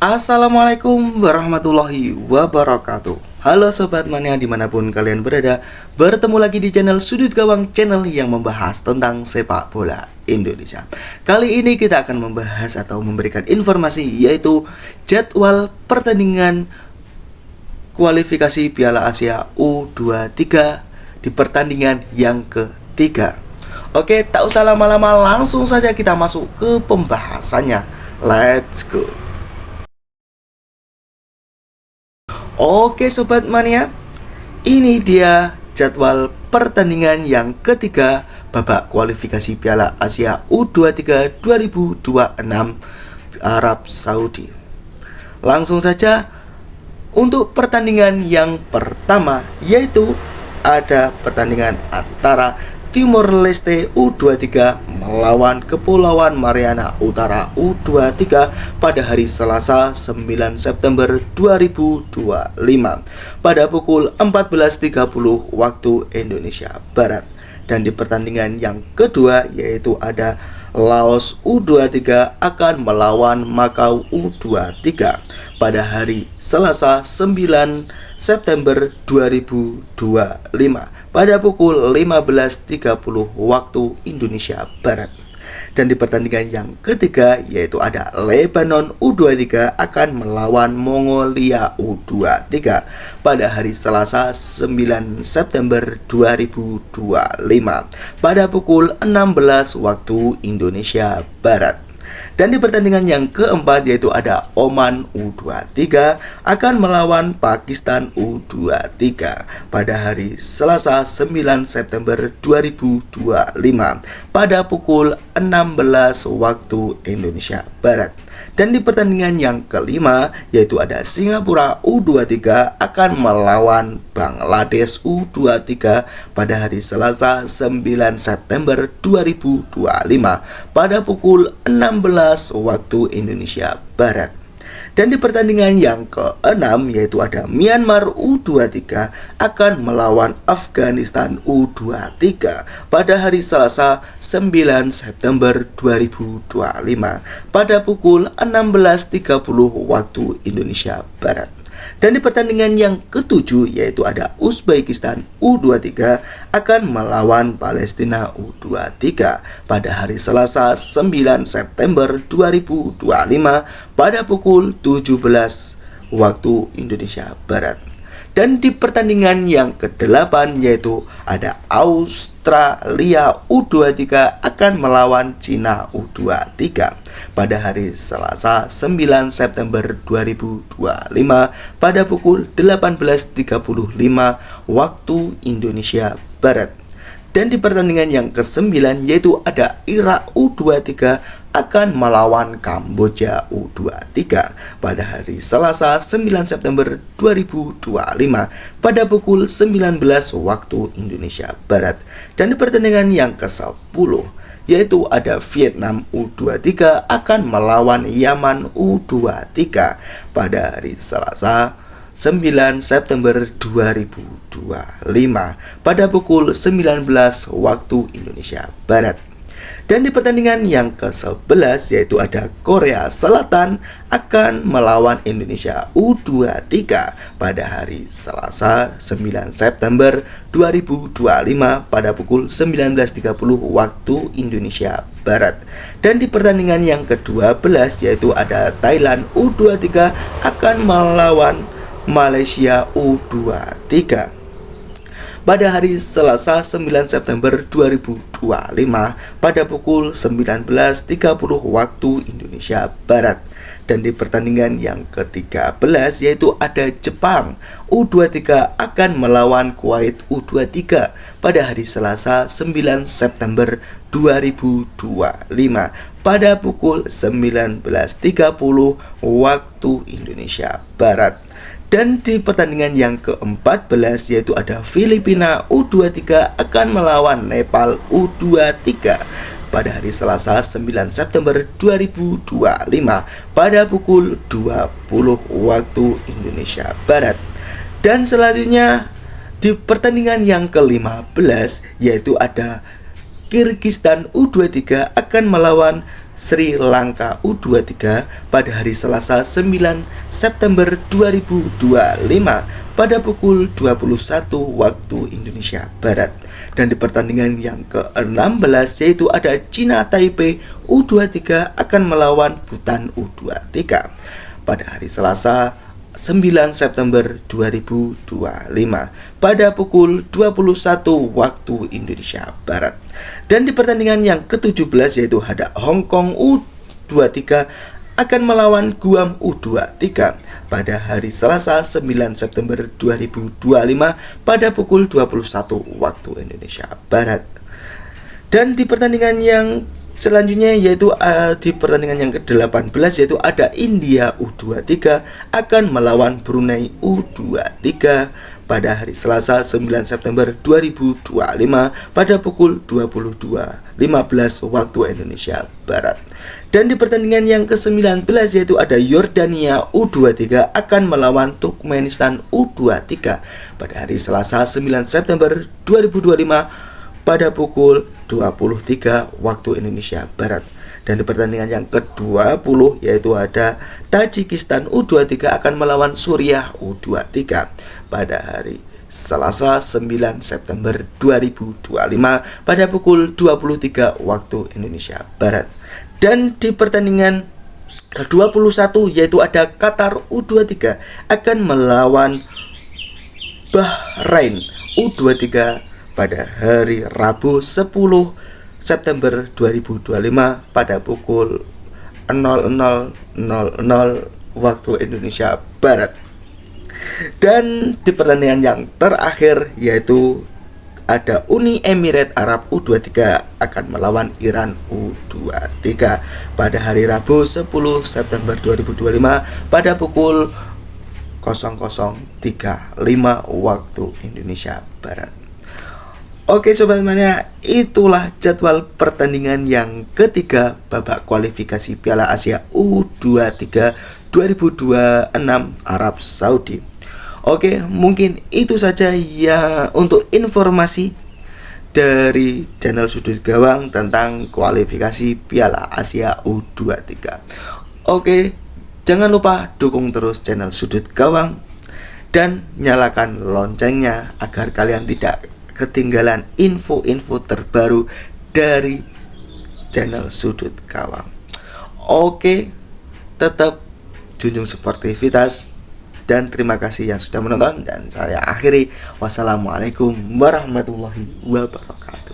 Assalamualaikum warahmatullahi wabarakatuh. Halo Sobat Mania dimanapun kalian berada. Bertemu lagi di channel Sudut Gawang, channel yang membahas tentang sepak bola Indonesia. Kali ini kita akan membahas atau memberikan informasi, yaitu jadwal pertandingan kualifikasi Piala Asia U23 di pertandingan yang ketiga. Oke, tak usah lama-lama, langsung saja kita masuk ke pembahasannya. Let's go. Oke Sobat Mania, ini dia jadwal pertandingan yang ketiga babak kualifikasi Piala Asia U23 2026 Arab Saudi. Langsung saja untuk pertandingan yang pertama, yaitu ada pertandingan antara Timor Leste U23 melawan Kepulauan Mariana Utara U23 pada hari Selasa 9 September 2025 pada pukul 14.30 waktu Indonesia Barat. Dan di pertandingan yang kedua, yaitu ada Laos U23 akan melawan Makau U23 pada hari Selasa 9 September 2025 pada pukul 15.30 waktu Indonesia Barat. Dan di pertandingan yang ketiga, yaitu ada Lebanon U23 akan melawan Mongolia U23 pada hari Selasa 9 September 2025 pada pukul 16 waktu Indonesia Barat. Dan di pertandingan yang keempat, yaitu ada Oman U23 akan melawan Pakistan U23 pada hari Selasa 9 September 2025 pada pukul 16 waktu Indonesia Barat. Dan di pertandingan yang kelima, yaitu ada Singapura U23 akan melawan Bangladesh U23 pada hari Selasa 9 September 2025 pada pukul 16 waktu Indonesia Barat. Dan di pertandingan yang keenam, yaitu ada Myanmar U23 akan melawan Afghanistan U23 pada hari Selasa 9 September 2025 pada pukul 16.30 waktu Indonesia Barat. Dan di pertandingan yang ketujuh, yaitu ada Uzbekistan U23 akan melawan Palestina U23 pada hari Selasa 9 September 2025 pada pukul 17 waktu Indonesia Barat. Dan di pertandingan yang ke-8, yaitu ada Australia U23 akan melawan Cina U23 pada hari Selasa 9 September 2025 pada pukul 18.35 waktu Indonesia Barat. Dan di pertandingan yang ke-9, yaitu ada Irak U23 akan melawan Kamboja U23 pada hari Selasa 9 September 2025 pada pukul 19 waktu Indonesia Barat. Dan di pertandingan yang ke-10, yaitu ada Vietnam U23 akan melawan Yaman U23 pada hari Selasa 9 September 2025 pada pukul 19 waktu Indonesia Barat. Dan di pertandingan yang ke-11, yaitu ada Korea Selatan akan melawan Indonesia U23 pada hari Selasa 9 September 2025 pada pukul 19.30 waktu Indonesia Barat. Dan di pertandingan yang ke-12, yaitu ada Thailand U23 akan melawan Malaysia U23 pada hari Selasa 9 September 2025 pada pukul 19.30 waktu Indonesia Barat. Dan di pertandingan yang ke-13, yaitu ada Jepang U23 akan melawan Kuwait U23 pada hari Selasa 9 September 2025 pada pukul 19.30 waktu Indonesia Barat. Dan di pertandingan yang ke-14, yaitu ada Filipina U23 akan melawan Nepal U23 pada hari Selasa 9 September 2025 pada pukul 20 waktu Indonesia Barat. Dan selanjutnya di pertandingan yang ke-15, yaitu ada Kirgistan U23 akan melawan Sri Lanka U23 pada hari Selasa 9 September 2025 pada pukul 21 waktu Indonesia Barat. Dan di pertandingan yang ke-16 yaitu ada China Taipei U23 akan melawan Bhutan U23 pada hari Selasa 9 September 2025 pada pukul 21 waktu Indonesia Barat. Dan di pertandingan yang ke-17 yaitu ada Hong Kong U23 akan melawan Guam U23 pada hari Selasa 9 September 2025 pada pukul 21 waktu Indonesia Barat. Dan di pertandingan yang selanjutnya yaitu di pertandingan yang ke-18 yaitu ada India U23 akan melawan Brunei U23 pada hari Selasa 9 September 2025 pada pukul 22.15 waktu Indonesia Barat. Dan di pertandingan yang ke-19 yaitu ada Yordania U23 akan melawan Turkmenistan U23 pada hari Selasa 9 September 2025 pada pukul 23 waktu Indonesia Barat. Dan di pertandingan yang ke-20 yaitu ada Tajikistan U23 akan melawan Suriah U23 pada hari Selasa 9 September 2025 pada pukul 23 waktu Indonesia Barat. Dan di pertandingan ke-21 yaitu ada Qatar U23 akan melawan Bahrain U23 pada hari Rabu 10 September 2025 pada pukul 00.00 waktu Indonesia Barat. Dan di pertandingan yang terakhir yaitu ada Uni Emirat Arab U23 akan melawan Iran U23 pada hari Rabu 10 September 2025 pada pukul 00.35 waktu Indonesia Barat. Oke sobat mania, itulah jadwal pertandingan yang ketiga babak kualifikasi Piala Asia U23 2026 Arab Saudi. Oke, mungkin itu saja ya untuk informasi dari channel Sudut Gawang tentang kualifikasi Piala Asia U23. Oke, jangan lupa dukung terus channel Sudut Gawang dan nyalakan loncengnya agar kalian tidak ketinggalan info-info terbaru dari channel Sudut Gawang. Oke, tetap junjung sportivitas dan terima kasih yang sudah menonton dan saya akhiri. Wassalamualaikum warahmatullahi wabarakatuh.